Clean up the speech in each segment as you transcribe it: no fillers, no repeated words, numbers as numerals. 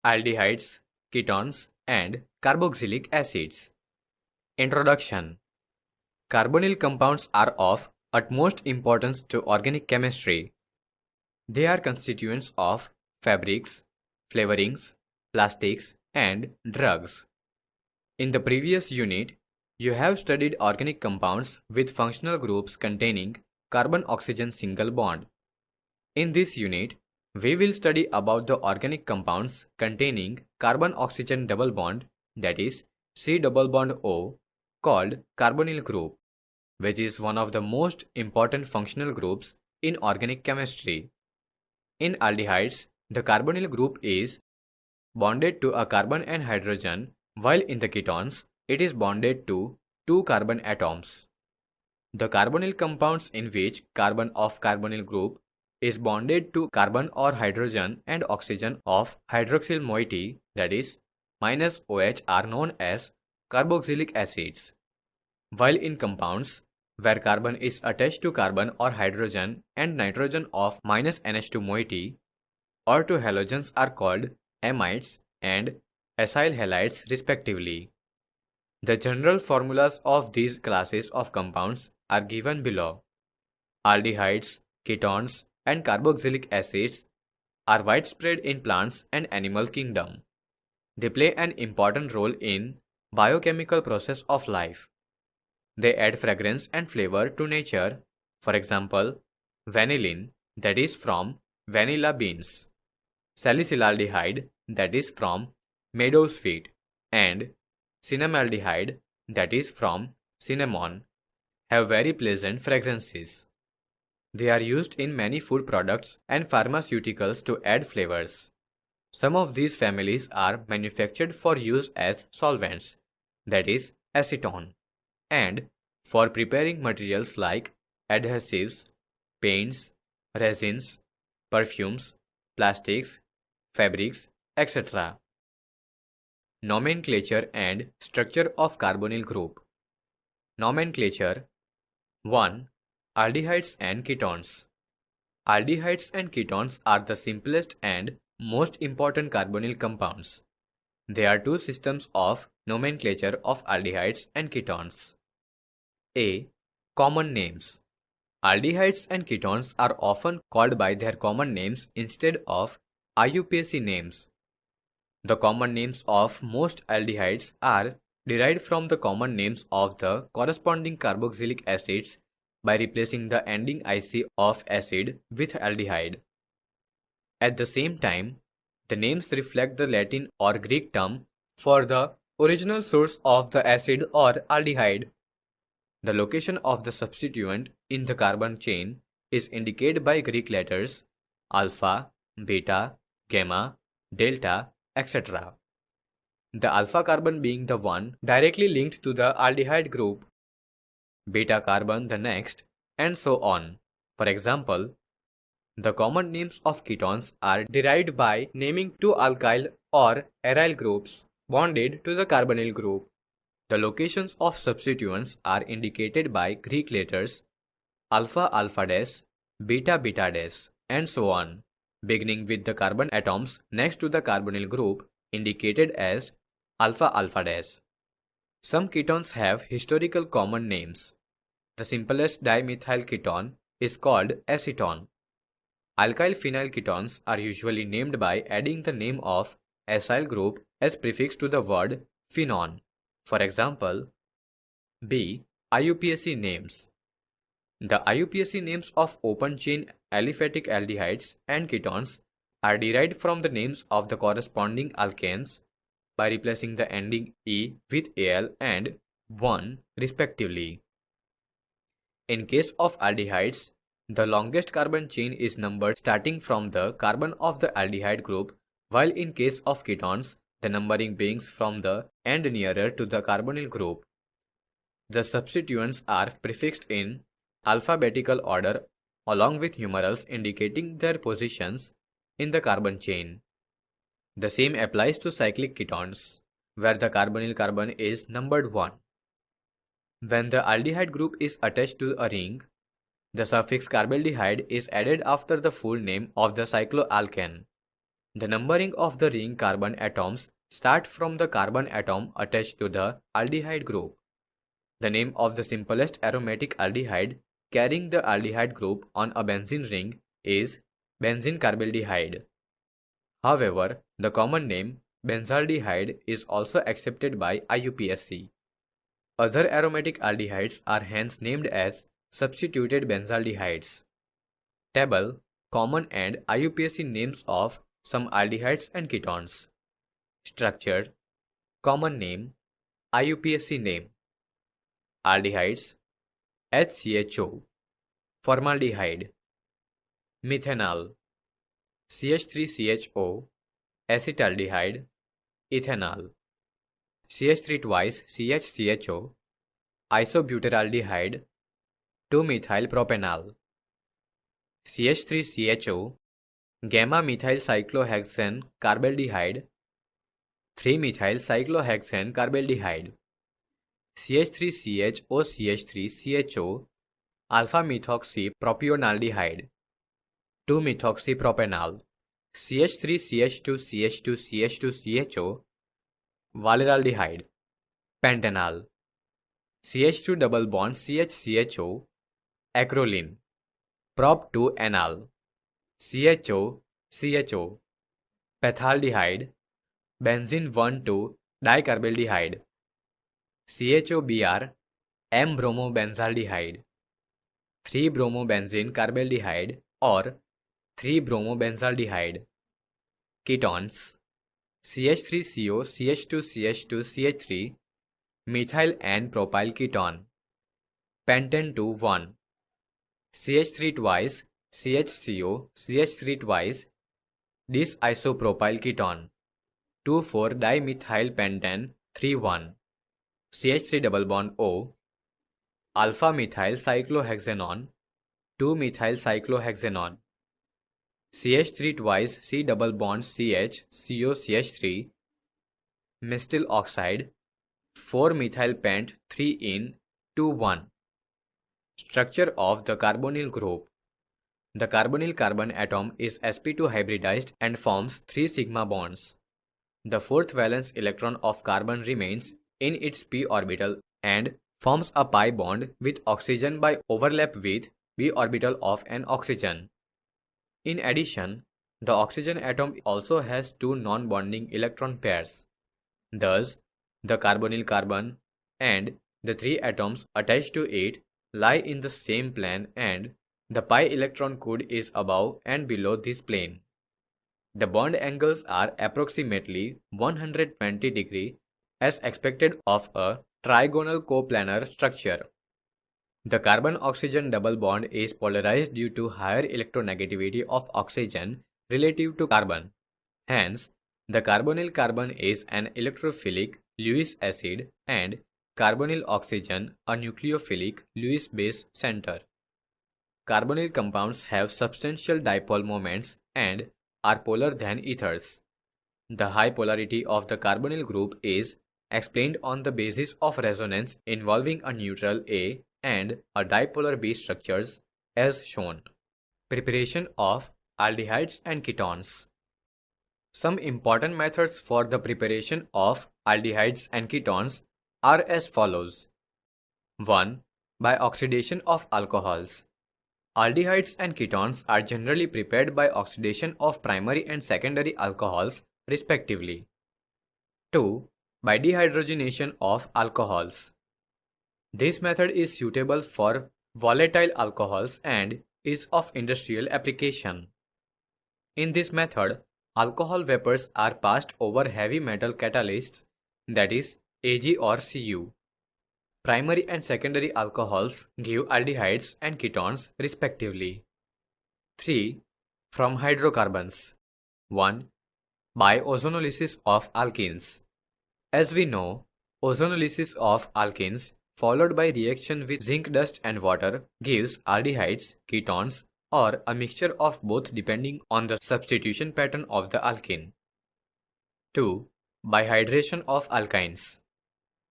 Aldehydes, ketones, and carboxylic acids. Introduction. Carbonyl compounds are of utmost importance to organic chemistry. They are constituents of fabrics, flavorings, plastics, and drugs. In the previous unit, you have studied organic compounds with functional groups containing carbon-oxygen single bond. In this unit, we will study about the organic compounds containing carbon-oxygen double bond, that is C double bond O, called carbonyl group, which is one of the most important functional groups in organic chemistry. In aldehydes, the carbonyl group is bonded to a carbon and hydrogen, while in the ketones, it is bonded to two carbon atoms. The carbonyl compounds in which carbon of carbonyl group is bonded to carbon or hydrogen and oxygen of hydroxyl moiety, that is -OH, are known as carboxylic acids. While in compounds where carbon is attached to carbon or hydrogen and nitrogen of -NH2 moiety or to halogens are called amides and acyl halides respectively. The general formulas of these classes of compounds are given below. Aldehydes, ketones, and carboxylic acids are widespread in plants and animal kingdom. They play an important role in biochemical process of life. They add fragrance and flavor to nature. For example, vanillin, that is from vanilla beans, salicylaldehyde, that is from meadowsweet, and cinnamaldehyde, that is from cinnamon, have very pleasant fragrances. They are used in many food products and pharmaceuticals to add flavors. Some of these families are manufactured for use as solvents, that is acetone, and for preparing materials like adhesives, paints, resins, perfumes, plastics, fabrics, etc. Nomenclature and structure of carbonyl group. Nomenclature. 1. Aldehydes and ketones. Aldehydes and ketones are the simplest and most important carbonyl compounds. There are two systems of nomenclature of aldehydes and ketones. A. Common names. Aldehydes and ketones are often called by their common names instead of IUPAC names. The common names of most aldehydes are derived from the common names of the corresponding carboxylic acids by replacing the ending IC of acid with aldehyde. At the same time, the names reflect the Latin or Greek term for the original source of the acid or aldehyde. The location of the substituent in the carbon chain is indicated by Greek letters alpha, beta, gamma, delta, etc. The alpha carbon being the one directly linked to the aldehyde group, beta carbon the next, and so on. For example, the common names of ketones are derived by naming two alkyl or aryl groups bonded to the carbonyl group. The locations of substituents are indicated by Greek letters alpha alpha dash, beta beta dash, and so on, beginning with the carbon atoms next to the carbonyl group indicated as alpha alpha dash. Some ketones have historical common names. The simplest dimethyl ketone is called acetone. Alkyl phenyl ketones are usually named by adding the name of acyl group as prefix to the word phenone. For example, B. IUPAC names. The IUPAC names of open-chain aliphatic aldehydes and ketones are derived from the names of the corresponding alkanes by replacing the ending E with Al and 1 respectively. In case of aldehydes, the longest carbon chain is numbered starting from the carbon of the aldehyde group, while in case of ketones, the numbering begins from the end nearer to the carbonyl group. The substituents are prefixed in alphabetical order along with numerals indicating their positions in the carbon chain. The same applies to cyclic ketones, where the carbonyl carbon is numbered 1. When the aldehyde group is attached to a ring, the suffix carbaldehyde is added after the full name of the cycloalkane. The numbering of the ring carbon atoms start from the carbon atom attached to the aldehyde group. The name of the simplest aromatic aldehyde carrying the aldehyde group on a benzene ring is benzene carbaldehyde. However, the common name benzaldehyde is also accepted by IUPAC. Other aromatic aldehydes are hence named as substituted benzaldehydes. Table, common and IUPAC names of some aldehydes and ketones. Structure, common name, IUPAC name. Aldehydes, HCHO, formaldehyde, methanol, CH3CHO, acetaldehyde, ethanol, CH3 twice CHCHO, isobutyraldehyde, 2-methylpropanol, CH3CHO, gamma-methyl cyclohexane carbaldehyde, 3-methyl cyclohexane carbaldehyde, CH3CHOCH3CHO, alpha-methoxypropionaldehyde, 2-methoxypropanol, CH3CH2CH2CH2CHO, valeraldehyde, pentanol, CH2 double bond CHCHO, acrolein, prop2-enol, CHO, pethaldehyde, benzene 1,2-dicarbaldehyde, CHOBr, M-bromobenzaldehyde, 3-bromobenzene carbaldehyde or 3-bromobenzaldehyde. Ketones, CH3CO, CH2CH2CH3, methyl and propyl keton, pentane 2,1, CH3 twice, CHCO, CH3 twice, disisopropyl keton, 2,4-dimethylpentane 3,1, CH3 double bond O, alpha-methyl cyclohexanone, 2-methylcyclohexanone, CH3 twice C double bond CH, COCH3, mestyl oxide, 4-methylpent 3-in 2,1. Structure of the carbonyl group. The carbonyl carbon atom is sp2 hybridized and forms 3 sigma bonds. The 4th valence electron of carbon remains in its p orbital and forms a pi bond with oxygen by overlap with p orbital of an oxygen. In addition, the oxygen atom also has 2 non-bonding electron pairs. Thus, the carbonyl carbon and the 3 atoms attached to it lie in the same plane and the pi electron code is above and below this plane. The bond angles are approximately 120 degrees as expected of a trigonal coplanar structure. The carbon-oxygen double bond is polarized due to higher electronegativity of oxygen relative to carbon. Hence, the carbonyl carbon is an electrophilic Lewis acid and carbonyl oxygen a nucleophilic Lewis base center. Carbonyl compounds have substantial dipole moments and are polar than ethers. The high polarity of the carbonyl group is explained on the basis of resonance involving a neutral A and a dipolar B structures as shown. Preparation of aldehydes and ketones. Some important methods for the preparation of aldehydes and ketones are as follows. 1. By oxidation of alcohols. Aldehydes and ketones are generally prepared by oxidation of primary and secondary alcohols respectively. 2. By dehydrogenation of alcohols. This method is suitable for volatile alcohols and is of industrial application. In this method, alcohol vapors are passed over heavy metal catalysts, that is Ag or Cu. Primary and secondary alcohols give aldehydes and ketones respectively. 3. From hydrocarbons. 1. By ozonolysis of alkenes. As we know, ozonolysis of alkenes followed by reaction with zinc dust and water gives aldehydes, ketones, or a mixture of both depending on the substitution pattern of the alkene. 2. By hydration of alkynes.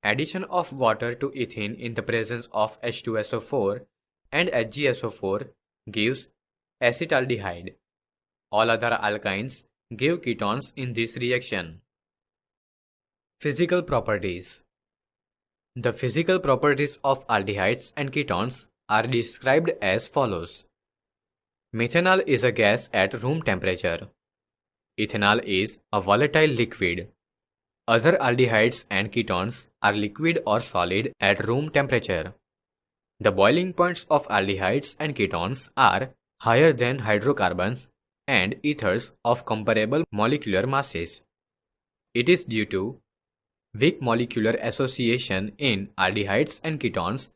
Addition of water to ethene in the presence of H2SO4 and HgSO4 gives acetaldehyde. All other alkynes give ketones in this reaction. Physical properties. The physical properties of aldehydes and ketones are described as follows. Methanol is a gas at room temperature. Ethanol is a volatile liquid. Other aldehydes and ketones are liquid or solid at room temperature. The boiling points of aldehydes and ketones are higher than hydrocarbons and ethers of comparable molecular masses. It is due to weak molecular association in aldehydes and ketones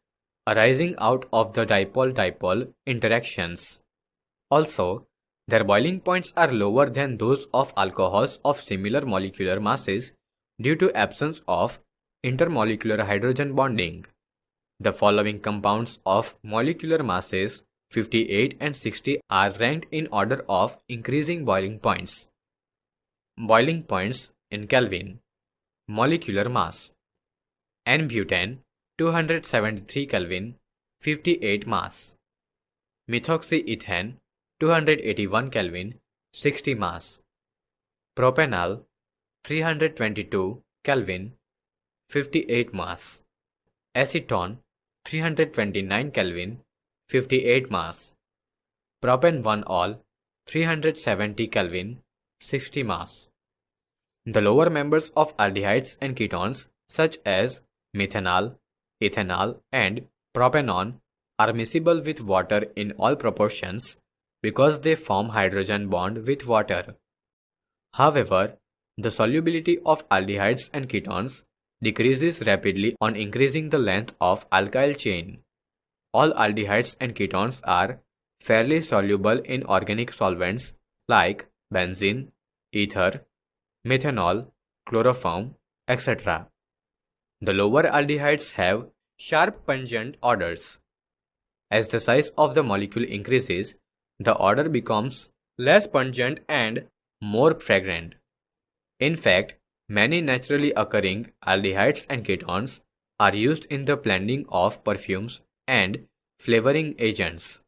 arising out of the dipole-dipole interactions. Also, their boiling points are lower than those of alcohols of similar molecular masses due to absence of intermolecular hydrogen bonding. The following compounds of molecular masses 58 and 60 are ranked in order of increasing boiling points. Boiling points in Kelvin. Molecular mass. N-butane 273 Kelvin, 58 mass. Methoxyethane 281 Kelvin, 60 mass. Propanol 322 Kelvin, 58 mass. Acetone 329 Kelvin, 58 mass. Propan-1-ol 370 Kelvin, 60 mass. The lower members of aldehydes and ketones such as methanol, ethanol and propanone are miscible with water in all proportions because they form hydrogen bond with water. However, the solubility of aldehydes and ketones decreases rapidly on increasing the length of alkyl chain. All aldehydes and ketones are fairly soluble in organic solvents like benzene, ether, methanol, chloroform, etc. The lower aldehydes have sharp pungent odors. As the size of the molecule increases, the odor becomes less pungent and more fragrant. In fact, many naturally occurring aldehydes and ketones are used in the blending of perfumes and flavoring agents.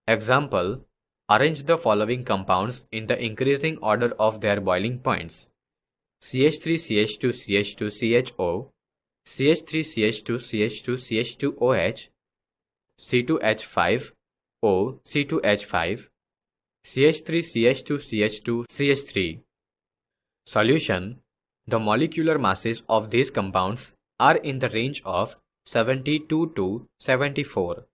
Example: arrange the following compounds in the increasing order of their boiling points: CH3CH2CH2CHO, CH3CH2CH2CH2OH, C2H5O, C2H5, CH3CH2CH2CH3. Solution: the molecular masses of these compounds are in the range of 72 to 74.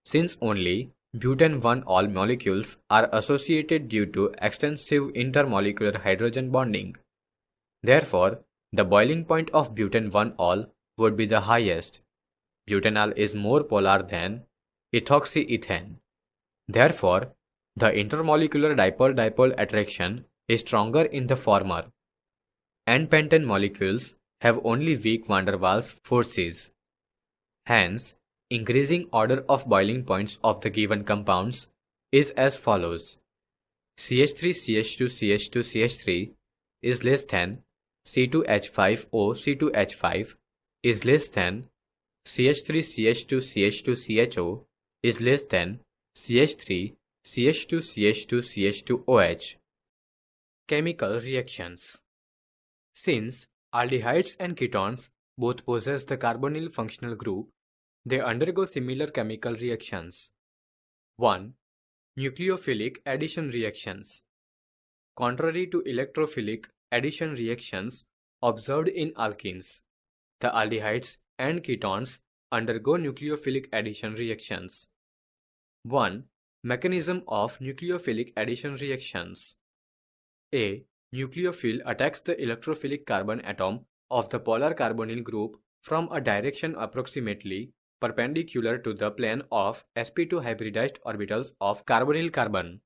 Since only butane-1-ol molecules are associated due to extensive intermolecular hydrogen bonding. Therefore, the boiling point of butane-1-ol would be the highest. Butanol is more polar than ethoxyethane. Therefore, the intermolecular dipole-dipole attraction is stronger in the former. N-pentane molecules have only weak van der Waals forces. Hence, increasing order of boiling points of the given compounds is as follows: CH3CH2CH2CH3 is less than C2H5O C2H5 is less than CH3CH2CH2CHO is less than CH3CH2CH2CH2OH. Chemical reactions. Since aldehydes and ketones both possess the carbonyl functional group, they undergo similar chemical reactions. 1. Nucleophilic addition reactions. Contrary to electrophilic addition reactions observed in alkenes, the aldehydes and ketones undergo nucleophilic addition reactions. 1. Mechanism of nucleophilic addition reactions. A nucleophile attacks the electrophilic carbon atom of the polar carbonyl group from a direction approximately perpendicular to the plane of sp2 hybridized orbitals of carbonyl carbon.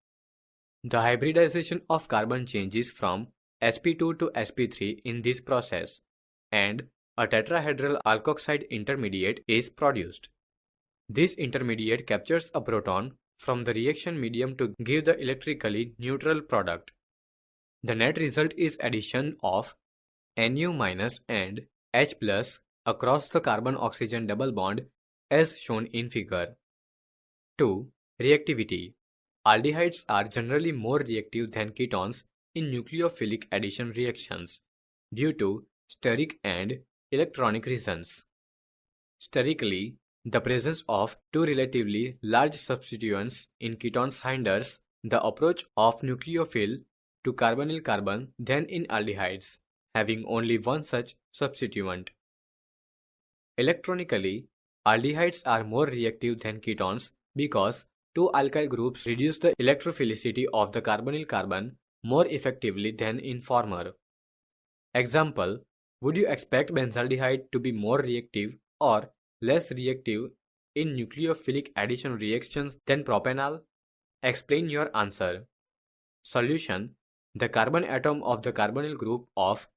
The hybridization of carbon changes from sp2 to sp3 in this process, and a tetrahedral alkoxide intermediate is produced. This intermediate captures a proton from the reaction medium to give the electrically neutral product. The net result is addition of Nu- and H+ across the carbon-oxygen double bond as shown in figure. 2. Reactivity. Aldehydes are generally more reactive than ketones in nucleophilic addition reactions due to steric and electronic reasons. Sterically, the presence of two relatively large substituents in ketones hinders the approach of nucleophile to carbonyl carbon than in aldehydes, having only one such substituent. Electronically, aldehydes are more reactive than ketones because two alkyl groups reduce the electrophilicity of the carbonyl carbon more effectively than in former. Example, would you expect benzaldehyde to be more reactive or less reactive in nucleophilic addition reactions than propanol? Explain your answer. Solution: the carbon atom of the carbonyl group of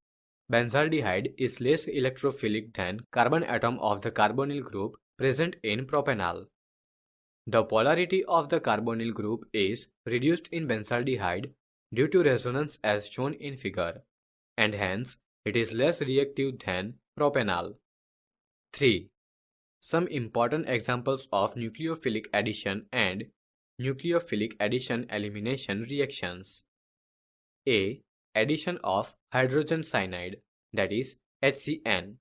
benzaldehyde is less electrophilic than carbon atom of the carbonyl group present in propanol. The polarity of the carbonyl group is reduced in benzaldehyde due to resonance as shown in figure, and hence it is less reactive than propanol. 3. Some important examples of nucleophilic addition and nucleophilic addition elimination reactions. A. Addition of hydrogen cyanide, that is HCN.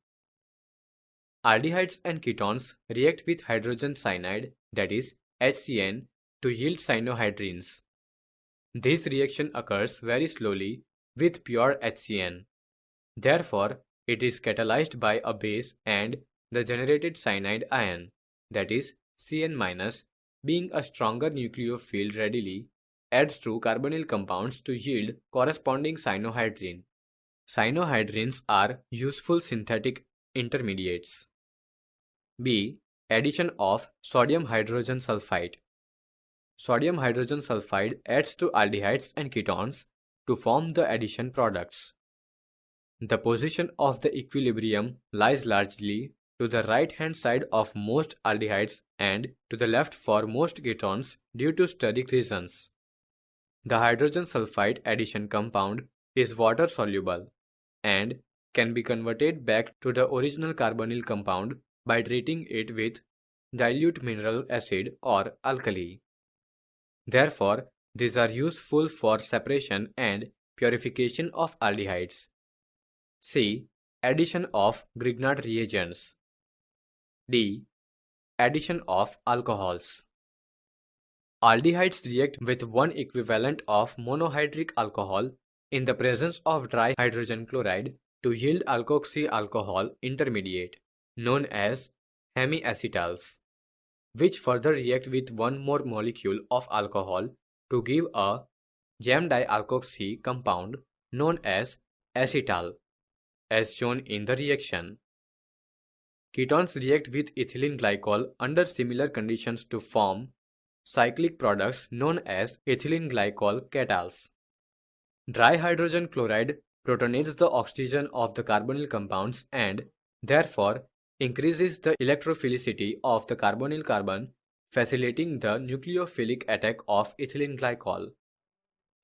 Aldehydes and ketones react with hydrogen cyanide, that is HCN, to yield cyanohydrines. This reaction occurs very slowly with pure HCN. Therefore, it is catalyzed by a base and the generated cyanide ion, that is Cn-, being a stronger nucleophile readily adds to carbonyl compounds to yield corresponding cyanohydrine. Cyanohydrines are useful synthetic intermediates. B. Addition of sodium hydrogen sulfide. Sodium hydrogen sulfide adds to aldehydes and ketones to form the addition products. The position of the equilibrium lies largely to the right-hand side of most aldehydes and to the left for most ketones due to steric reasons. The hydrogen sulfide addition compound is water-soluble and can be converted back to the original carbonyl compound by treating it with dilute mineral acid or alkali. Therefore, these are useful for separation and purification of aldehydes. C. Addition of Grignard reagents. D. Addition of alcohols. Aldehydes react with one equivalent of monohydric alcohol in the presence of dry hydrogen chloride to yield alkoxy alcohol intermediate, known as hemiacetals, which further react with one more molecule of alcohol to give a jam-dialkoxy compound known as acetal, as shown in the reaction. Ketones react with ethylene glycol under similar conditions to form cyclic products known as ethylene glycol catals. Dry hydrogen chloride protonates the oxygen of the carbonyl compounds and, therefore, increases the electrophilicity of the carbonyl carbon, facilitating the nucleophilic attack of ethylene glycol.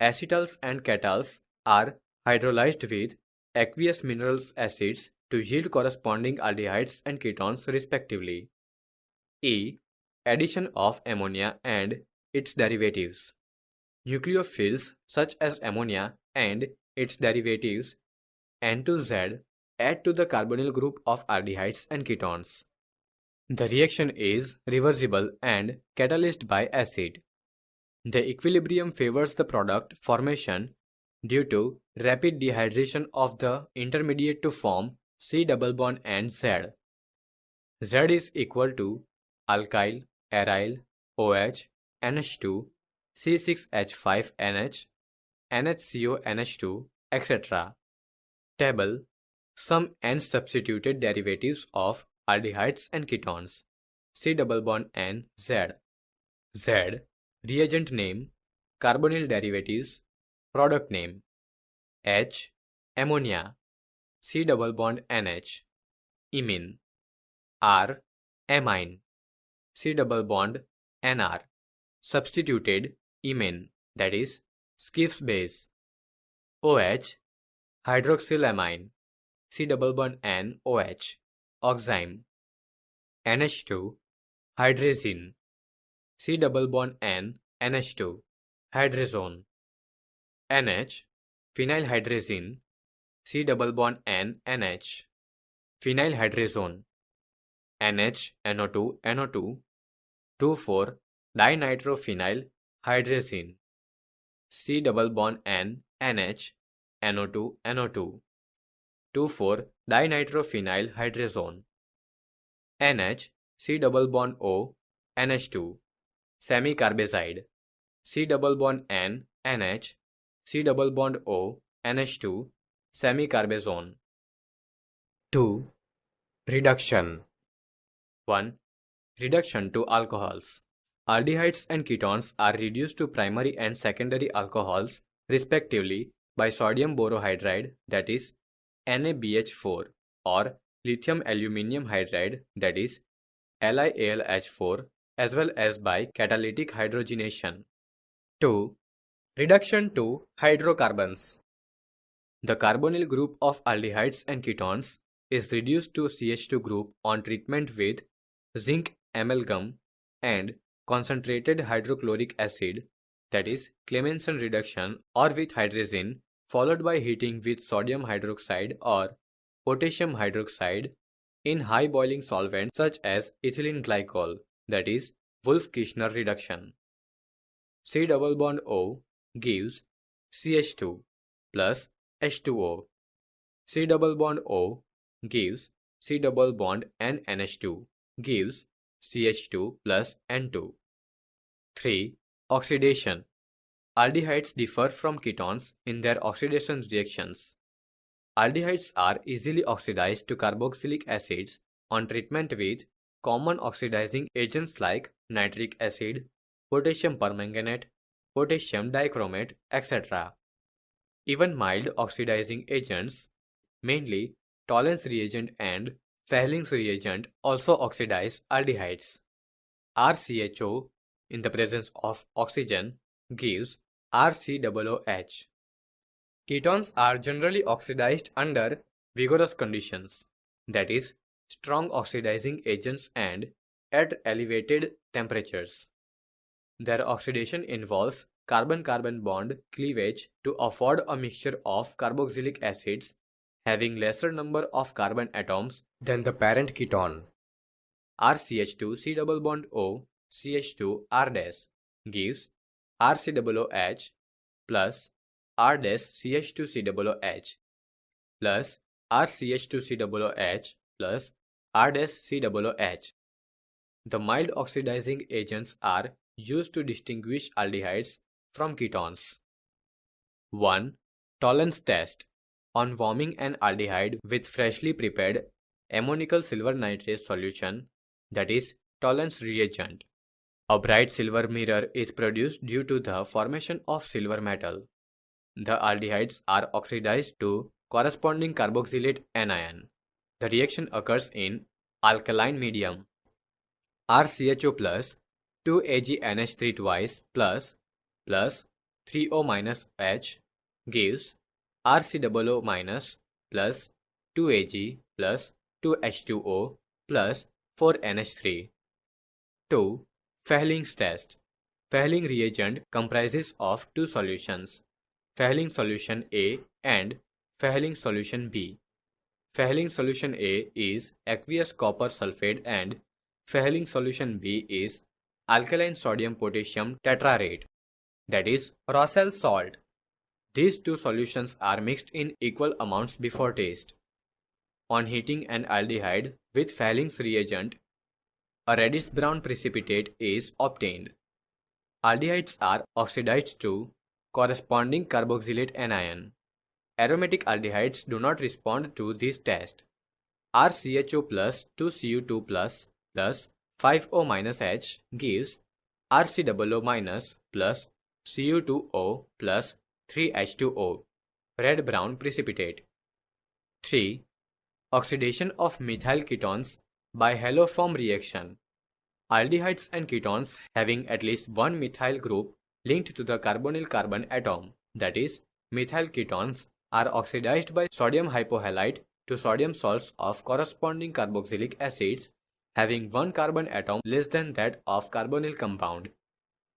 Acetals and catals are hydrolyzed with aqueous mineral acids to yield corresponding aldehydes and ketones respectively. E. Addition of ammonia and its derivatives. Nucleophiles such as ammonia and its derivatives N2Z add to the carbonyl group of aldehydes and ketones. The reaction is reversible and catalyzed by acid. The equilibrium favors the product formation due to rapid dehydration of the intermediate to form C double bond and Z. Z is equal to alkyl, aryl, OH, NH2, C6H5NH, NHCO NH2, etc. Table: some N-substituted derivatives of aldehydes and ketones. C double bond and Z. Z. Reagent name, carbonyl derivatives, product name. H. Ammonia. C double bond NH. Imine. R. Amine. C double bond NR. Substituted imine, that is Schiff's base. OH. Hydroxylamine. C double bond N OH. Oxime. NH2. Hydrazine. C double bond N NH2. Hydrazone. NH. phenylhydrazine, C double bond N NH, phenylhydrazone, NH NO2 NO2, 2,4-dinitrophenylhydrazine, C double bond N NH NO2 NO2, 2,4-dinitrophenylhydrazone, NH C double bond O NH2, semicarbazide, C double bond N NH, C double bond O NH2, semicarbazone. 2. Reduction. 1. Reduction to alcohols. Aldehydes and ketones are reduced to primary and secondary alcohols, respectively, by sodium borohydride, that is NaBH4, or lithium aluminium hydride, that is LiAlH4, as well as by catalytic hydrogenation. 2. Reduction to hydrocarbons. The carbonyl group of aldehydes and ketones is reduced to CH2 group on treatment with zinc amalgam and concentrated hydrochloric acid, that is Clemmensen reduction, or with hydrazine, followed by heating with sodium hydroxide or potassium hydroxide in high boiling solvent such as ethylene glycol, that is Wolff-Kishner reduction. C double bond O gives CH2 plus H2O. C double bond O gives C double bond NH2 gives CH2 plus N2. 3. Oxidation. Aldehydes differ from ketones in their oxidation reactions. Aldehydes are easily oxidized to carboxylic acids on treatment with common oxidizing agents like nitric acid, potassium permanganate, potassium dichromate, etc. Even mild oxidizing agents, mainly Tollens reagent and Fehling's reagent, also oxidize aldehydes. RCHO in the presence of oxygen gives RCOOH. Ketones are generally oxidized under vigorous conditions, that is, strong oxidizing agents and at elevated temperatures. Their oxidation involves carbon-carbon bond cleavage to afford a mixture of carboxylic acids having lesser number of carbon atoms than the parent ketone. RCH2 C double bond O CH2 R dash gives RCOOH plus R dash CH2 COOH plus RCH2 COOH plus R dash COOH. The mild oxidizing agents are used to distinguish aldehydes from ketones. 1. Tollens test. On warming an aldehyde with freshly prepared ammoniacal silver nitrate solution, that is Tollens reagent, a bright silver mirror is produced due to the formation of silver metal. The aldehydes are oxidized to corresponding carboxylate anion. The reaction occurs in alkaline medium. RCHO plus 2AgNH3 twice plus 3O minus H gives RCOO minus plus 2Ag plus 2H2O plus 4NH3. 2. Fehling's test. Fehling reagent comprises of two solutions, Fehling solution A and Fehling solution B. Fehling solution A is aqueous copper sulfate and Fehling solution B is alkaline sodium potassium tetrarate, that is Rossel salt. These two solutions are mixed in equal amounts before test. On heating an aldehyde with Fehling's reagent, a reddish brown precipitate is obtained. Aldehydes are oxidized to corresponding carboxylate anion. Aromatic aldehydes do not respond to this test. RCHO plus 2Cu2 plus 5O minus H gives RCOO minus plus Cu2O plus 3H2O, red-brown precipitate. 3. Oxidation of methyl ketones by haloform reaction. Aldehydes and ketones having at least one methyl group linked to the carbonyl carbon atom, that is, methyl ketones, are oxidized by sodium hypohalite to sodium salts of corresponding carboxylic acids having one carbon atom less than that of carbonyl compound.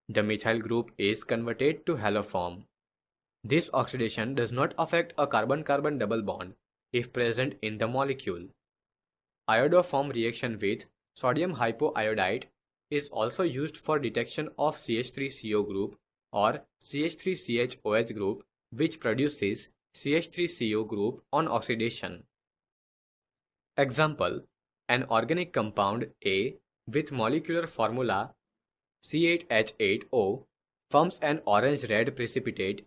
The methyl group is converted to haloform. This oxidation does not affect a carbon-carbon double bond if present in the molecule. Iodoform reaction with sodium hypoiodide is also used for detection of CH3CO group or CH3CHOH group, which produces CH3CO group on oxidation. Example: an organic compound A with molecular formula C8H8O forms an orange-red precipitate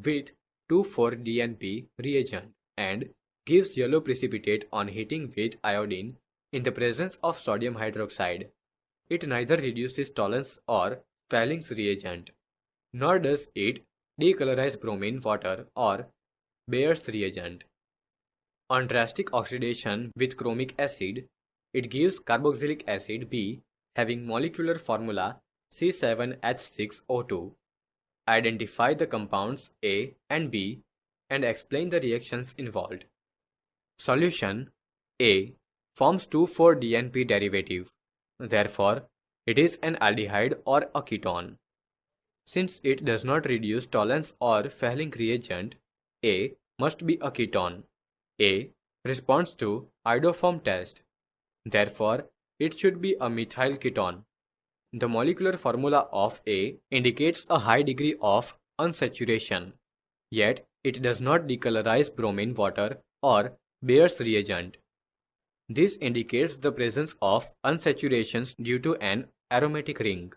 with 2,4-DNP reagent and gives yellow precipitate on heating with iodine in the presence of sodium hydroxide. It neither reduces Tollens or Falling's reagent, nor does it decolorize bromine water or Bayer's reagent. On drastic oxidation with chromic acid, it gives carboxylic acid B having molecular formula C7H6O2. Identify the compounds A and B and explain the reactions involved. Solution: A forms 2,4-DNP derivative. Therefore, it is an aldehyde or a ketone. Since it does not reduce Tollens or Falling reagent, A must be a ketone. A responds to iodoform test. Therefore, it should be a methyl ketone. The molecular formula of A indicates a high degree of unsaturation, yet it does not decolorize bromine water or Bayer's reagent. This indicates the presence of unsaturations due to an aromatic ring.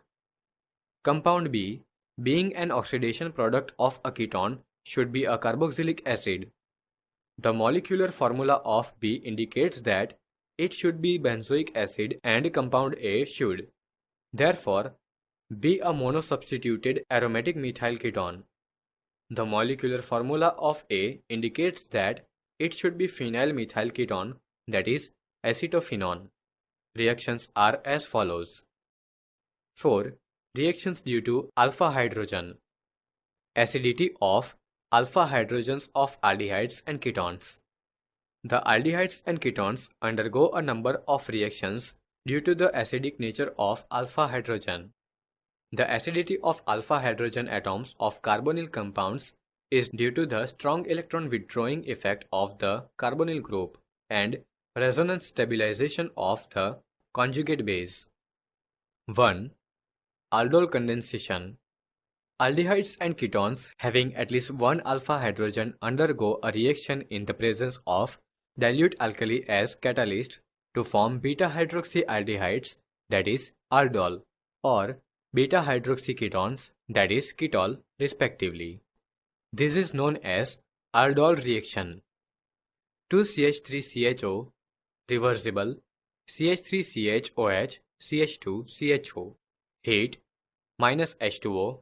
Compound B, being an oxidation product of a ketone, should be a carboxylic acid. The molecular formula of B indicates that it should be benzoic acid and compound A should, therefore, be a monosubstituted aromatic methyl ketone. The molecular formula of A indicates that it should be phenyl methyl ketone, that is, acetophenone. Reactions are as follows. 4. Reactions due to alpha hydrogen. Acidity of alpha hydrogens of aldehydes and ketones. The aldehydes and ketones undergo a number of reactions due to the acidic nature of alpha hydrogen. The acidity of alpha hydrogen atoms of carbonyl compounds is due to the strong electron withdrawing effect of the carbonyl group and resonance stabilization of the conjugate base. 1. Aldol condensation. Aldehydes and ketones having at least one alpha hydrogen undergo a reaction in the presence of dilute alkali as catalyst to form beta-hydroxyaldehydes, that is aldol, or beta-hydroxyketones, that is ketol, respectively. This is known as Aldol reaction. 2CH3CHO, reversible, CH3CHOH, CH2CHO, heat, minus H2O,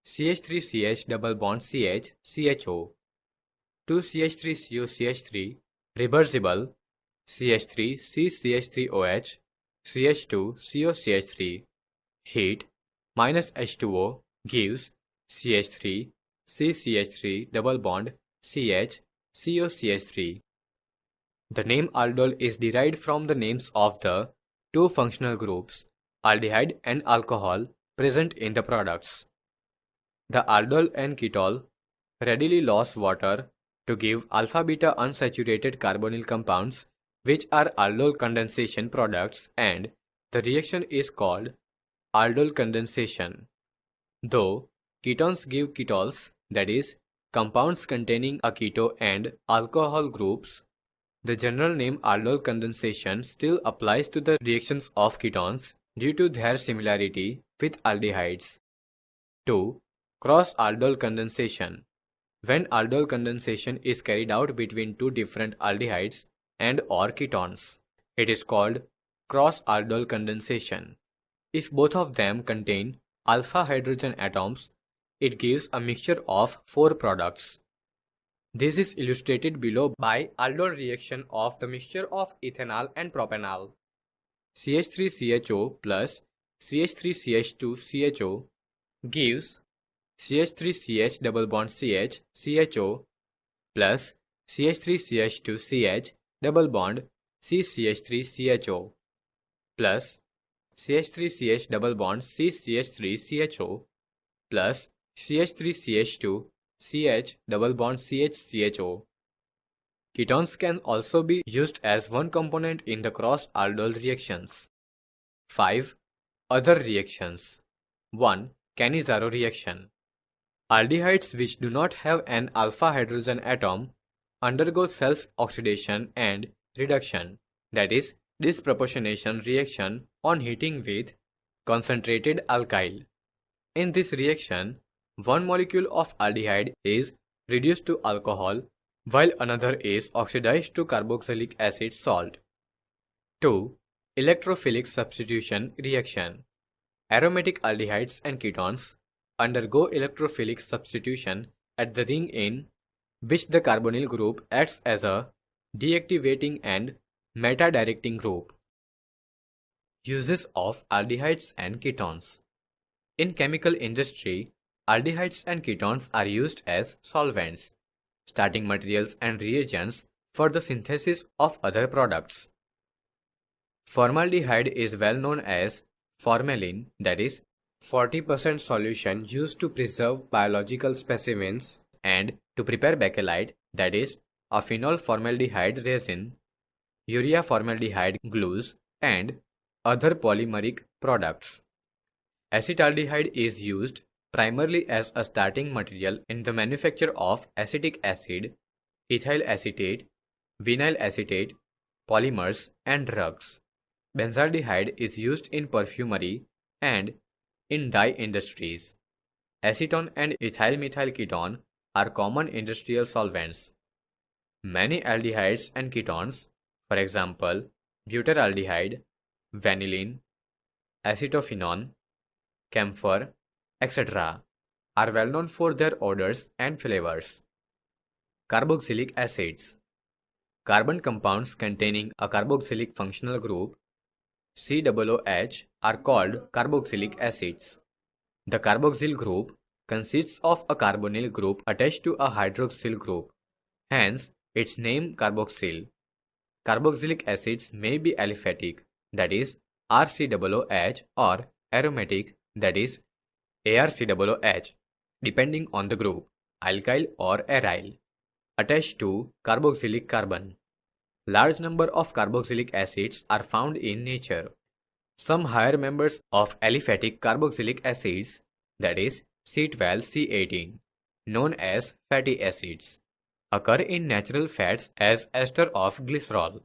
CH3CH double bond CH, CHO, 2CH3COCH3, reversible, CH3CCH3OH, CH2COCH3, heat, minus H2O gives CH3CCH3 double bond CH, COCH3. The name aldol is derived from the names of the two functional groups, aldehyde and alcohol, present in the products. The aldol and ketol readily lose water to give alpha-beta unsaturated carbonyl compounds, which are aldol condensation products, and the reaction is called aldol condensation. Though ketones give ketols, that is, compounds containing a keto and alcohol groups, the general name aldol condensation still applies to the reactions of ketones due to their similarity with aldehydes. 2. Cross-aldol condensation. When aldol condensation is carried out between two different aldehydes and or ketones, it is called cross-aldol condensation. If both of them contain alpha hydrogen atoms, it gives a mixture of four products. This is illustrated below by aldol reaction of the mixture of ethanol and propanol. CH3CHO plus CH3CH2CHO gives CH3CH double bond CH, CHO plus CH3CH2CH double bond CCH3CHO plus CH3CH double bond CCH3CHO plus CH3CH2 CH double bond CH-CHO. Ketones can also be used as one component in the cross-aldol reactions. 5. Other reactions. 1. Cannizzaro reaction. Aldehydes which do not have an alpha hydrogen atom undergo self-oxidation and reduction, that is, disproportionation reaction on heating with concentrated alkyl. In this reaction, one molecule of aldehyde is reduced to alcohol while another is oxidized to carboxylic acid salt. 2. Electrophilic substitution reaction. Aromatic aldehydes and ketones undergo electrophilic substitution at the ring in which the carbonyl group acts as a deactivating and meta-directing group. Uses of aldehydes and ketones. In chemical industry, aldehydes and ketones are used as solvents, starting materials and reagents for the synthesis of other products. Formaldehyde is well known as formalin, that is, 40% solution used to preserve biological specimens and to prepare bakelite, that is, a phenol formaldehyde resin, urea formaldehyde glues, and other polymeric products. Acetaldehyde is used primarily as a starting material in the manufacture of acetic acid, ethyl acetate, vinyl acetate, polymers, and drugs. Benzaldehyde is used in perfumery and in dye industries. Acetone and ethyl methyl ketone are common industrial solvents. Many aldehydes and ketones, for example, butyraldehyde, vanillin, acetophenone, camphor, etc., are well known for their odors and flavors. Carboxylic acids. Carbon compounds containing a carboxylic functional group COOH are called carboxylic acids. The carboxyl group consists of a carbonyl group attached to a hydroxyl group, hence its name carboxyl. Carboxylic acids may be aliphatic, that is RCOOH, or aromatic, that is ARCOOH, depending on the group, alkyl or aryl, attached to carboxylic carbon. Large number of carboxylic acids are found in nature. Some higher members of aliphatic carboxylic acids, that is C12C18, known as fatty acids, occur in natural fats as ester of glycerol.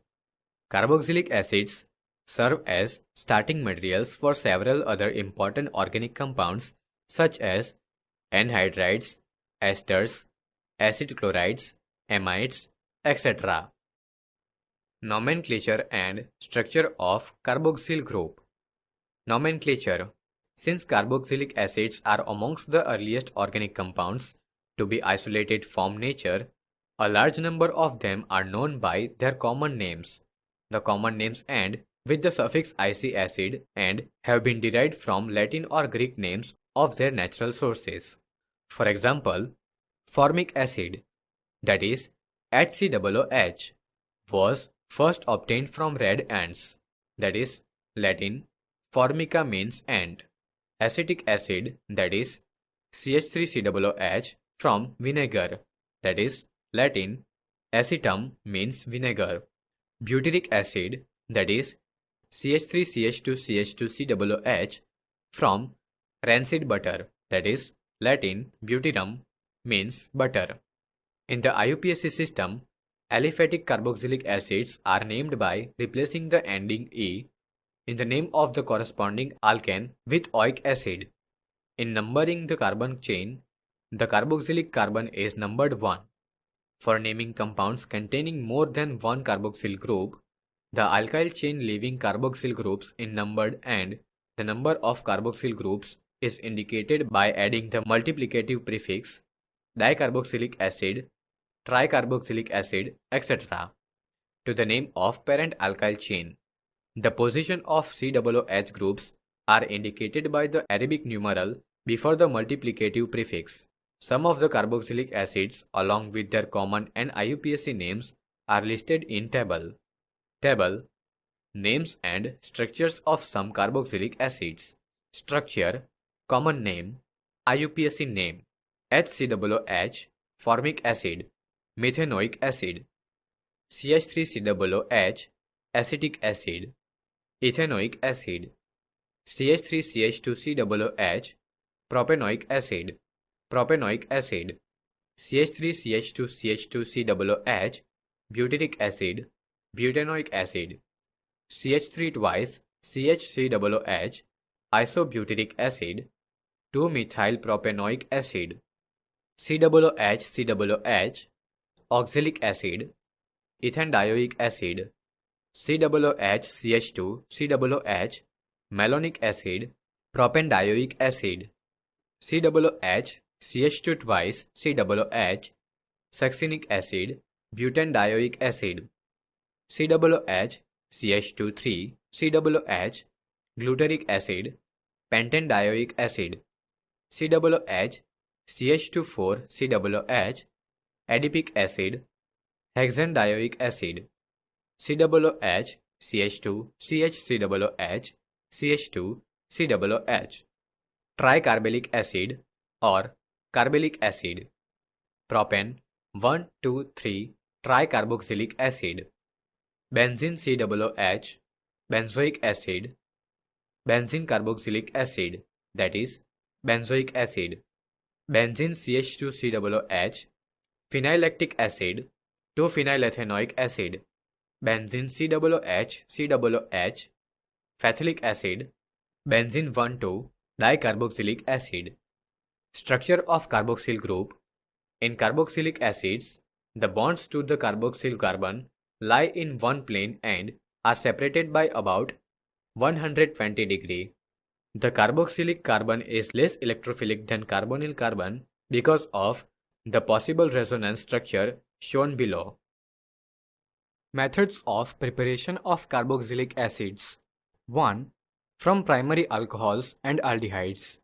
Carboxylic acids serve as starting materials for several other important organic compounds such as anhydrides, esters, acid chlorides, amides, etc. Nomenclature and structure of carboxyl group. Nomenclature. Since carboxylic acids are amongst the earliest organic compounds to be isolated from nature, a large number of them are known by their common names. The common names end with the suffix ic acid and have been derived from Latin or Greek names of their natural sources. For example, formic acid, that is HCOOH, was first obtained from red ants, that is Latin formica means ant. Acetic acid, that is CH3COOH, from vinegar, that is Latin acetum means vinegar. Butyric acid, that is CH3CH2CH2COOH, from rancid butter, that is Latin butyrum means butter. In the IUPAC system, aliphatic carboxylic acids are named by replacing the ending E in the name of the corresponding alkane with oic acid. In numbering the carbon chain, the carboxylic carbon is numbered 1. For naming compounds containing more than one carboxyl group, the alkyl chain leaving carboxyl groups is numbered and the number of carboxyl groups is indicated by adding the multiplicative prefix dicarboxylic acid, tricarboxylic acid, etc. to the name of parent alkyl chain. The position of COOH groups are indicated by the Arabic numeral before the multiplicative prefix. Some of the carboxylic acids along with their common and IUPAC names are listed in table. Table. Names and structures of some carboxylic acids. Structure. Common name. IUPAC name. HCOOH, formic acid, methanoic acid, CH3COOH, acetic acid, ethanoic acid, CH3CH2COOH, propanoic acid, CH3CH2CH2COOH, butyric acid, butanoic acid, CH3 twice CHCOOH, isobutyric acid, 2-methylpropanoic acid, COOH, oxalic acid, ethandioic acid, COOH, malonic acid, propandioic acid, COOH, twice COOH, succinic acid, butandioic acid, COOH, 3 COOH, glutaric acid, pentandioic acid, COOH, 4 COOH, adipic acid, hexandioic acid, COOH, CH2COOH, CH2COOH, tricarbolic acid or carboxylic acid, propan 1,2,3 tricarboxylic acid, benzene COOH, benzoic acid, benzene carboxylic acid, that is benzoic acid, benzene CH2COOH, phenylactic acid, 2-phenylethanoic acid, benzene COOH, phthalate acid, benzene 1,2 dicarboxylic acid. Structure of carboxyl group. In carboxylic acids, the bonds to the carboxyl carbon lie in one plane and are separated by about 120 degrees. The carboxylic carbon is less electrophilic than carbonyl carbon because of the possible resonance structure shown below. Methods of preparation of carboxylic acids. 1. From primary alcohols and aldehydes.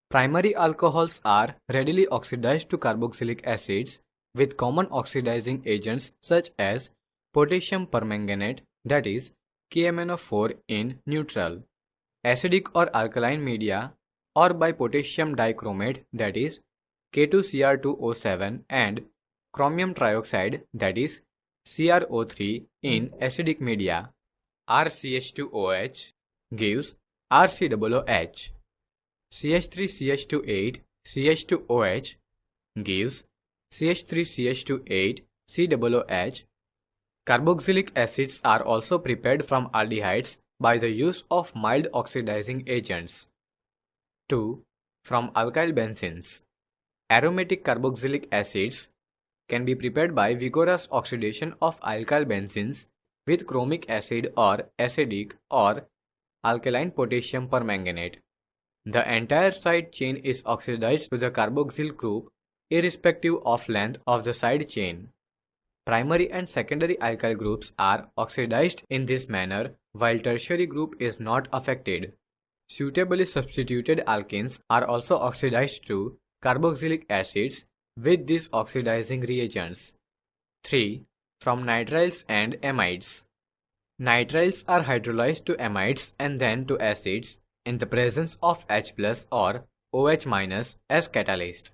Primary alcohols are readily oxidized to carboxylic acids with common oxidizing agents such as potassium permanganate, that is KMnO4 in neutral, acidic or alkaline media, or by potassium dichromate, that is K2Cr2O7, and chromium trioxide, that is CrO3 in acidic media. RCH2OH gives RCOOH. CH3CH28 CH2OH gives CH3CH28 COOH. Carboxylic acids are also prepared from aldehydes by the use of mild oxidizing agents. 2. From alkyl benzenes. Aromatic carboxylic acids can be prepared by vigorous oxidation of alkyl benzenes with chromic acid or acidic or alkaline potassium permanganate. The entire side chain is oxidized to the carboxyl group irrespective of length of the side chain. Primary and secondary alkyl groups are oxidized in this manner while tertiary group is not affected. Suitably substituted alkenes are also oxidized to carboxylic acids with these oxidizing reagents. 3. From nitriles and amides. Nitriles are hydrolyzed to amides and then to acids in the presence of H+ or OH- as catalyst.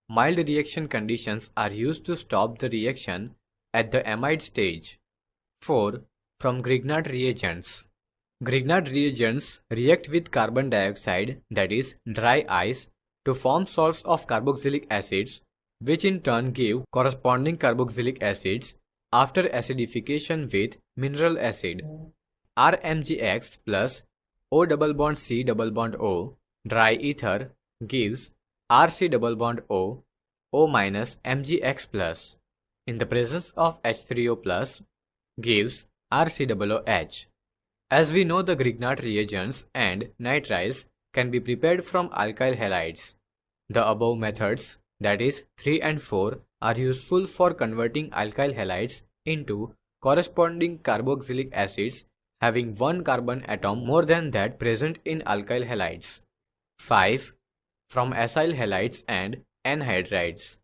Mild reaction conditions are used to stop the reaction at the amide stage. 4. From Grignard reagents. Grignard reagents react with carbon dioxide, that is dry ice, to form salts of carboxylic acids, which in turn give corresponding carboxylic acids after acidification with mineral acid. RMgX plus O double bond C double bond O dry ether gives RC double bond O minus MgX plus. In the presence of H3O plus gives RCOOH. As we know, the Grignard reagents and nitriles can be prepared from alkyl halides. The above methods, that is 3 and 4, are useful for converting alkyl halides into corresponding carboxylic acids having one carbon atom more than that present in alkyl halides. 5. From acyl halides and anhydrides.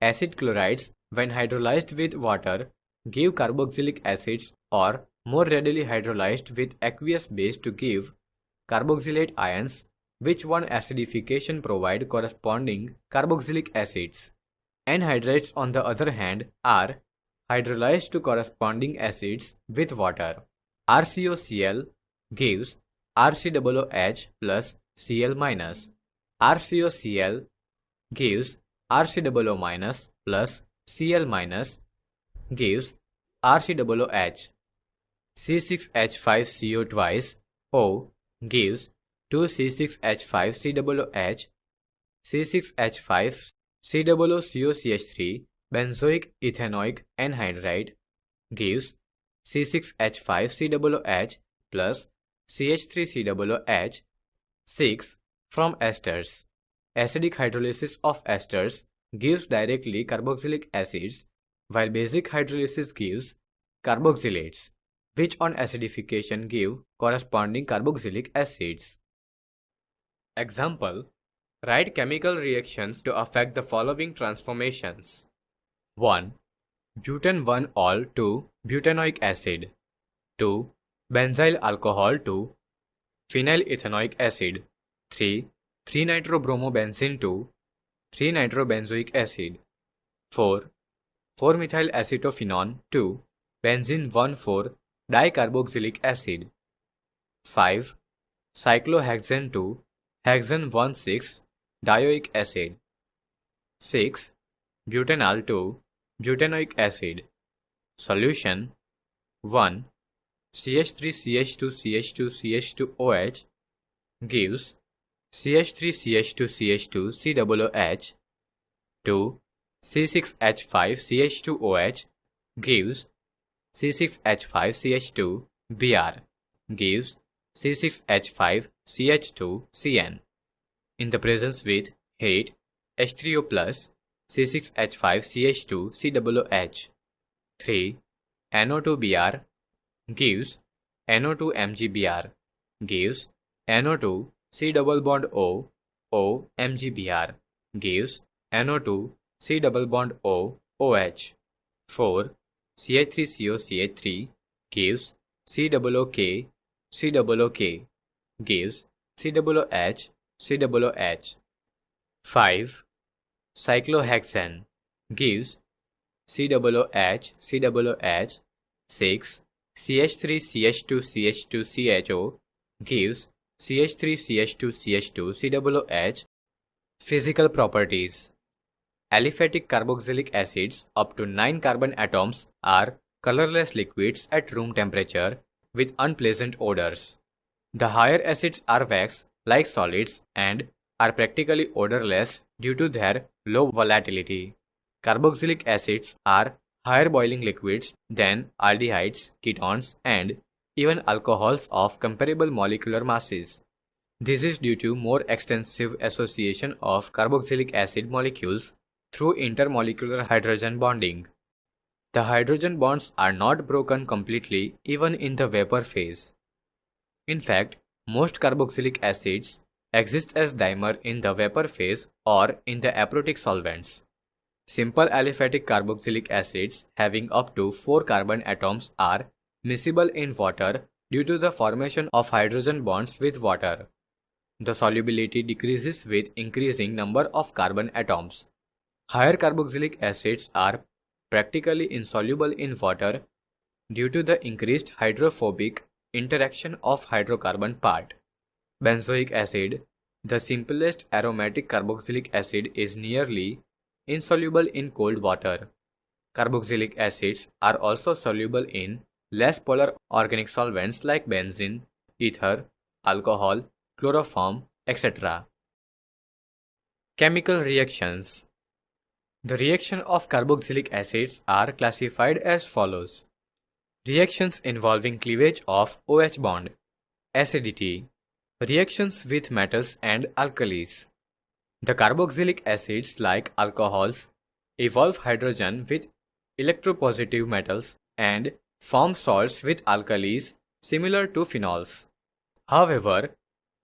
Acid chlorides, when hydrolyzed with water, give carboxylic acids or more readily hydrolyzed with aqueous base to give carboxylate ions which one acidification provide corresponding carboxylic acids. Anhydrides, on the other hand, are hydrolyzed to corresponding acids with water. RCOCl gives RCOOH plus Cl minus. RCOCl gives RCOO minus plus Cl minus gives RCOOH. C6H5CO twice O gives 2C6H5COOH. C6H5COOCH3 benzoic ethanoic anhydride gives C6H5COOH plus CH3COOH. 6. From esters. Acidic hydrolysis of esters gives directly carboxylic acids, while basic hydrolysis gives carboxylates, which on acidification give corresponding carboxylic acids. Example: write chemical reactions to affect the following transformations. 1. Butane 1-ol to butanoic acid. 2. Benzyl alcohol to phenylethanoic acid. 3. 3-nitrobromobenzene to 3-nitrobenzoic acid. 4. 4-methyl acetophenone to benzene 1,4-dicarboxylic acid. 5. Cyclohexane to hexane 1,6-dioic acid. 6. Butanol to butanoic acid. Solution: 1. CH3CH2CH2CH2OH gives CH3CH2CH2COOH. 2. C6H5CH2OH gives C6H5CH2Br gives C6H5CH2CN. In the presence with heat, H3O plus C6H5CH2COOH. 3. NO2Br gives NO2MgBr gives NO2 C double bond O MgBr gives NO2 C double bond O OH. 4. CH3COCH3 gives COOK COOK gives COOH COOH. 5. Cyclohexane gives COOH COOH. 6. CH3CH2CH2CHO gives CH3CH2CH2COOH. Physical properties. Aliphatic carboxylic acids up to 9 carbon atoms are colorless liquids at room temperature with unpleasant odors. The higher acids are wax-like solids and are practically odorless due to their low volatility. Carboxylic acids are higher boiling liquids than aldehydes, ketones, and even alcohols of comparable molecular masses. This is due to more extensive association of carboxylic acid molecules through intermolecular hydrogen bonding. The hydrogen bonds are not broken completely even in the vapor phase. In fact, most carboxylic acids exist as dimer in the vapor phase or in the aprotic solvents. Simple aliphatic carboxylic acids having up to 4 carbon atoms are miscible in water due to the formation of hydrogen bonds with water. The solubility decreases with increasing number of carbon atoms. Higher carboxylic acids are practically insoluble in water due to the increased hydrophobic interaction of hydrocarbon part. Benzoic acid, the simplest aromatic carboxylic acid, is nearly insoluble in cold water. Carboxylic acids are also soluble in less polar organic solvents like benzene, ether, alcohol, chloroform, etc. Chemical reactions. The reaction of carboxylic acids are classified as follows. Reactions involving cleavage of OH bond. Acidity. Reactions with metals and alkalis. The carboxylic acids, like alcohols, evolve hydrogen with electropositive metals and form salts with alkalis similar to phenols. However,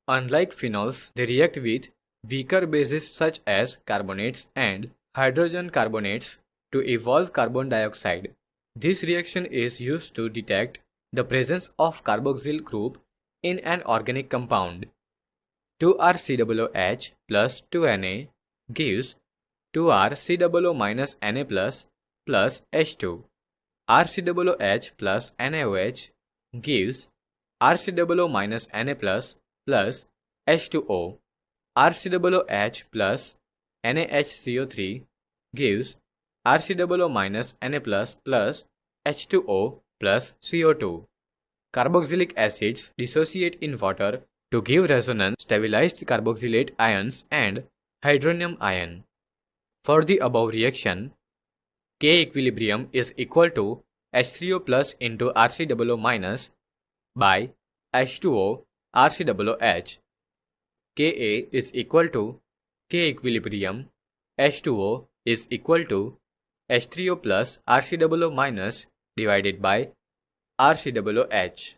unlike phenols, they react with weaker bases such as carbonates and hydrogen carbonates to evolve carbon dioxide. This reaction is used to detect the presence of carboxyl group in an organic compound. 2RCOOH plus 2Na gives 2RCOO minus Na plus H2. RCOOH plus NaOH gives RCOO minus Na plus H2O. RCOOH plus NaHCO3 gives RCOO minus Na plus H2O plus CO2. Carboxylic acids dissociate in water to give resonance stabilized carboxylate ions and hydronium ion. For the above reaction, K equilibrium is equal to H3O plus into RCOO minus by H2O RCOOH. Ka is equal to K equilibrium H2O is equal to H3O plus RCOO minus divided by RCOOH,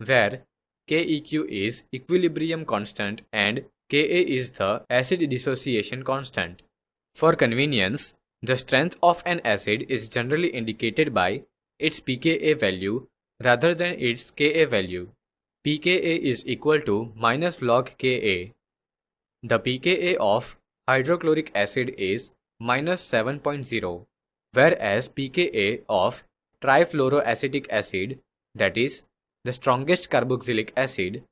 where Keq is equilibrium constant and Ka is the acid dissociation constant. For convenience, the strength of an acid is generally indicated by its pKa value rather than its Ka value. pKa is equal to minus log Ka. The pKa of hydrochloric acid is minus 7.0, whereas pKa of trifluoroacetic acid, that is, the strongest carboxylic acid,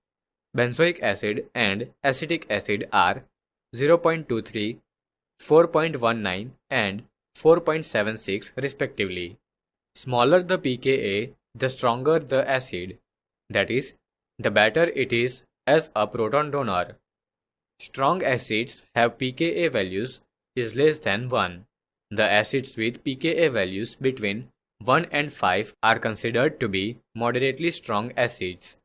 benzoic acid and acetic acid are 0.23, 4.19 and 4.76 respectively. Smaller the pKa, the stronger the acid, that is, the better it is as a proton donor. Strong acids have pKa values is less than 1. The acids with pKa values between 1 and 5 are considered to be moderately strong acids.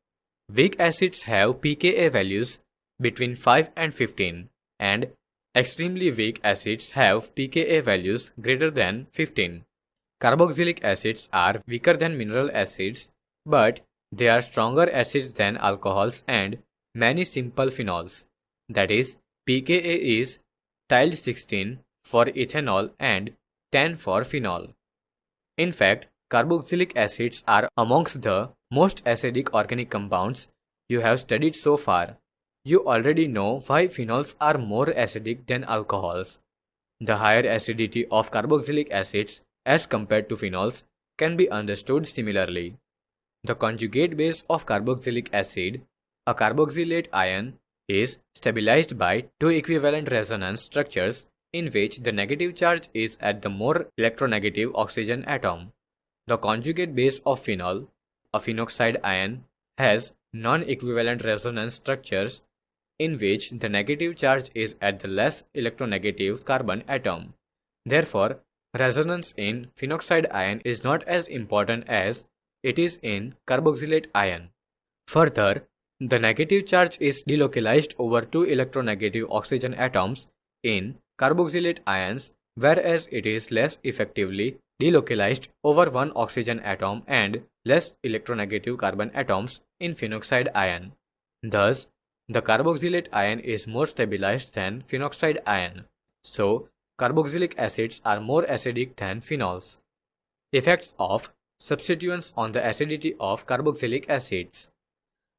Weak acids have pKa values between 5 and 15, and extremely weak acids have pKa values greater than 15. Carboxylic acids are weaker than mineral acids, but they are stronger acids than alcohols and many simple phenols. That is, pKa is tilde 16 for ethanol and 10 for phenol. In fact, carboxylic acids are amongst the most acidic organic compounds you have studied so far. You already know why phenols are more acidic than alcohols. The higher acidity of carboxylic acids as compared to phenols can be understood similarly. The conjugate base of carboxylic acid, a carboxylate ion, is stabilized by two equivalent resonance structures in which the negative charge is at the more electronegative oxygen atom. The conjugate base of phenol, a phenoxide ion, has non-equivalent resonance structures in which the negative charge is at the less electronegative carbon atom. Therefore, resonance in phenoxide ion is not as important as it is in carboxylate ion. Further, the negative charge is delocalized over two electronegative oxygen atoms in carboxylate ions, whereas it is less effectively delocalized over one oxygen atom and less electronegative carbon atoms in phenoxide ion. Thus, the carboxylate ion is more stabilized than phenoxide ion. So, carboxylic acids are more acidic than phenols. Effects of substituents on the acidity of carboxylic acids.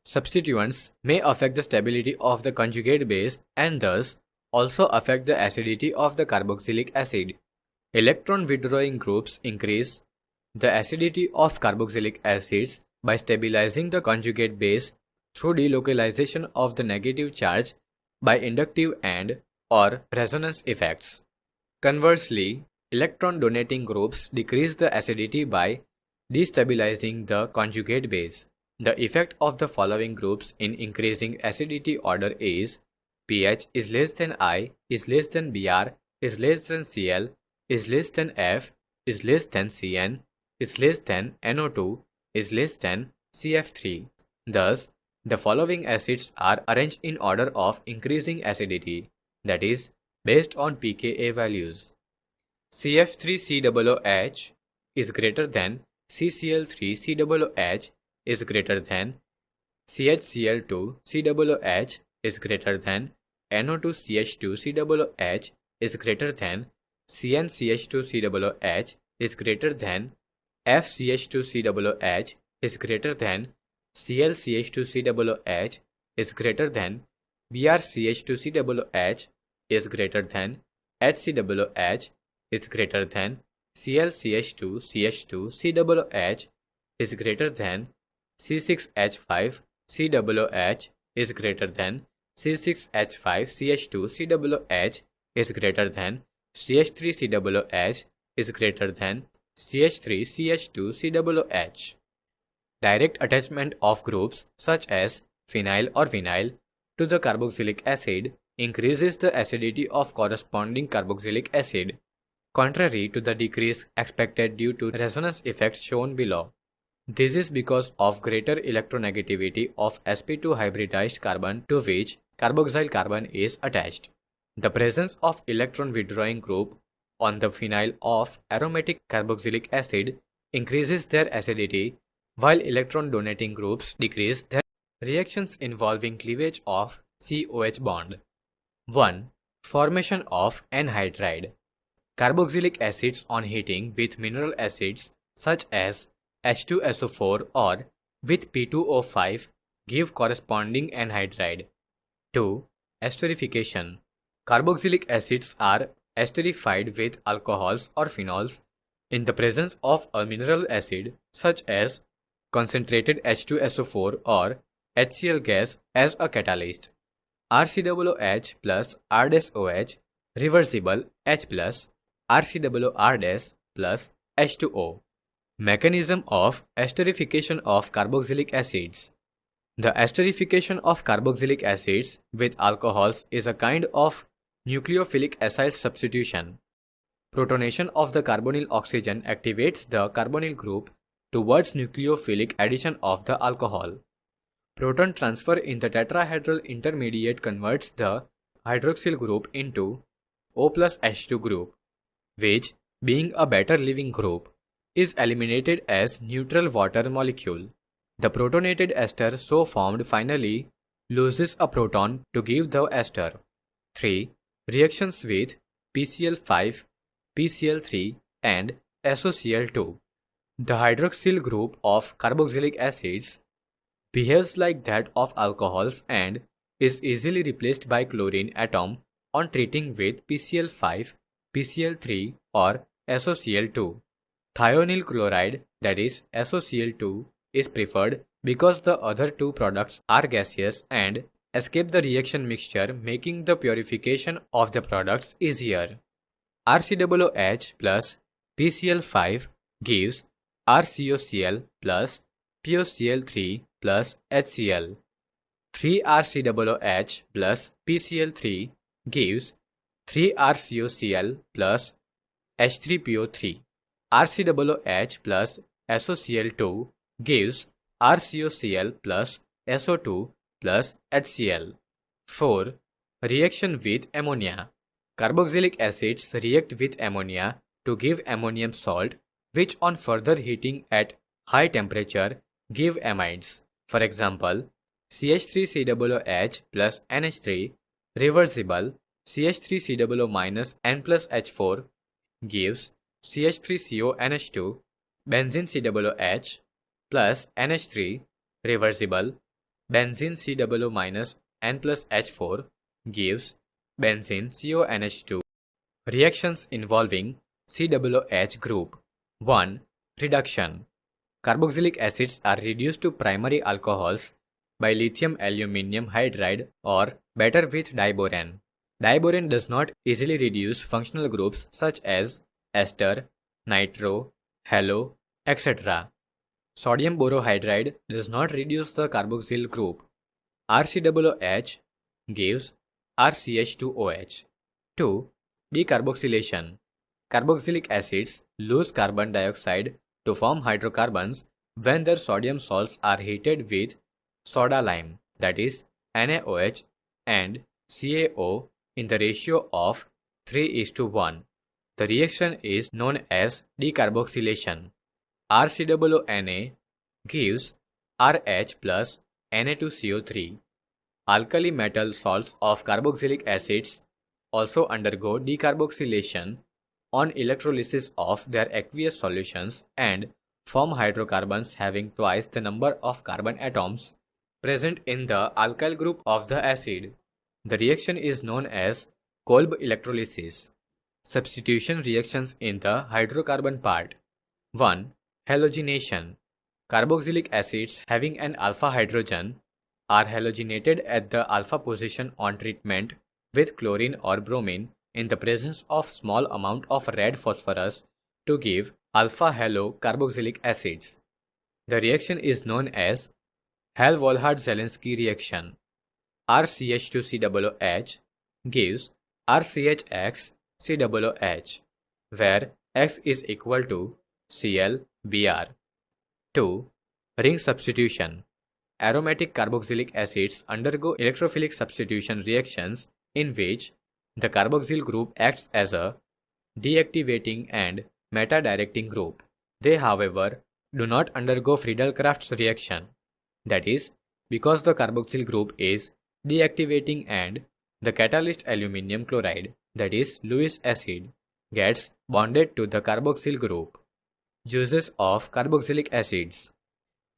Substituents may affect the stability of the conjugate base and thus also affect the acidity of the carboxylic acid. Electron withdrawing groups increase the acidity of carboxylic acids by stabilizing the conjugate base through delocalization of the negative charge by inductive and or resonance effects. Conversely, electron donating groups decrease the acidity by destabilizing the conjugate base. The effect of the following groups in increasing acidity order is pH is less than I, is less than Br, is less than Cl, is less than F, is less than Cn, is less than NO2, is less than CF3. Thus, the following acids are arranged in order of increasing acidity, that is, based on pKa values. CF3COOH is greater than CCl3COOH is greater than CHCl2COOH is greater than NO2CH2COOH is greater than CnCH2COOH is greater than FCH2COOH is greater than ClCH2COOH is greater than BrCH2COOH is greater than HCOOH is greater than ClCH2CH2COOH is greater than C6H5COOH is greater than C6H5CH2COOH is greater than CH3COOH is greater than CH3CH2COOH. Direct attachment of groups such as phenyl or vinyl to the carboxylic acid increases the acidity of corresponding carboxylic acid, contrary to the decrease expected due to resonance effects shown below. This is because of greater electronegativity of sp2 hybridized carbon to which carboxyl carbon is attached. The presence of electron withdrawing group on the phenyl of aromatic carboxylic acid increases their acidity, while electron donating groups decrease their reactions involving cleavage of COH bond. 1. Formation of anhydride. Carboxylic acids on heating with mineral acids such as H2SO4 or with P2O5 give corresponding anhydride. 2. Esterification. Carboxylic acids are esterified with alcohols or phenols in the presence of a mineral acid such as concentrated H2SO4 or HCl gas as a catalyst. RCOOH plus R-OH reversible H plus RCOR plus H2O. Mechanism of esterification of carboxylic acids. The esterification of carboxylic acids with alcohols is a kind of nucleophilic acid substitution. Protonation of the carbonyl oxygen activates the carbonyl group towards nucleophilic addition of the alcohol. Proton transfer in the tetrahedral intermediate converts the hydroxyl group into O plus H2 group, which, being a better leaving group, is eliminated as neutral water molecule. The protonated ester so formed finally loses a proton to give the ester. 3. Reactions with PCl5, PCl3 and SOCl2. The hydroxyl group of carboxylic acids behaves like that of alcohols and is easily replaced by chlorine atom on treating with PCl5, PCl3 or SOCl2. Thionyl chloride, that is SOCl2, is preferred because the other two products are gaseous and escape the reaction mixture, making the purification of the products easier. RCOOH plus PCl5 gives RCOCl plus POCl3 plus HCl. 3RCOOH plus PCl3 gives 3RCOCl plus H3PO3. RCOOH plus SOCl2 gives RCOCl plus SO2 plus HCl. 4. Reaction with ammonia. Carboxylic acids react with ammonia to give ammonium salt, which on further heating at high temperature give amides. For example, CH3COOH plus NH3 reversible CH3COO minus N plus H4 gives CH3CONH2, benzene COOH plus NH3 reversible benzene COO minus N plus H4 gives benzene CONH2. Reactions involving COOH group. 1. Reduction. Carboxylic acids are reduced to primary alcohols by lithium aluminium hydride or better with diborane. Diborane does not easily reduce functional groups such as ester, nitro, halo, etc. Sodium borohydride does not reduce the carboxyl group. RCOOH gives RCH2OH. 2. Decarboxylation. Carboxylic acids lose carbon dioxide to form hydrocarbons when their sodium salts are heated with soda lime, that is NaOH and CaO in the ratio of 3:1. The reaction is known as decarboxylation. RCOONA gives RH plus Na2CO3. Alkali metal salts of carboxylic acids also undergo decarboxylation on electrolysis of their aqueous solutions and form hydrocarbons having twice the number of carbon atoms present in the alkyl group of the acid. The reaction is known as Kolb electrolysis. Substitution reactions in the hydrocarbon part. 1. Halogenation. Carboxylic acids having an alpha hydrogen are halogenated at the alpha position on treatment with chlorine or bromine in the presence of small amount of red phosphorus to give alpha halo carboxylic acids. The reaction is known as Hall-Volhard-Zelinsky reaction. RCH2COOH gives RCHX COOH, where X is equal to ClBr. 2. Ring substitution. Aromatic carboxylic acids undergo electrophilic substitution reactions in which the carboxyl group acts as a deactivating and meta-directing group. They, however, do not undergo Friedel-Crafts reaction. That is, because the carboxyl group is deactivating and the catalyst aluminum chloride, that is Lewis acid, gets bonded to the carboxyl group. Uses of carboxylic acids.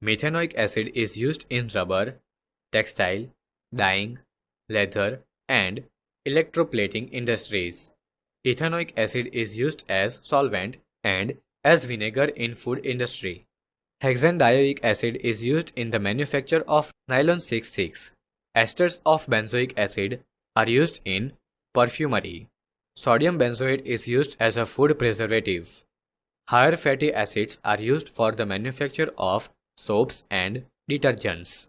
Methanoic acid is used in rubber, textile, dyeing, leather, and electroplating industries. Ethanoic acid is used as solvent and as vinegar in food industry. Hexandioic acid is used in the manufacture of nylon 6,6. Esters of benzoic acid are used in perfumery. Sodium benzoate is used as a food preservative. Higher fatty acids are used for the manufacture of soaps and detergents.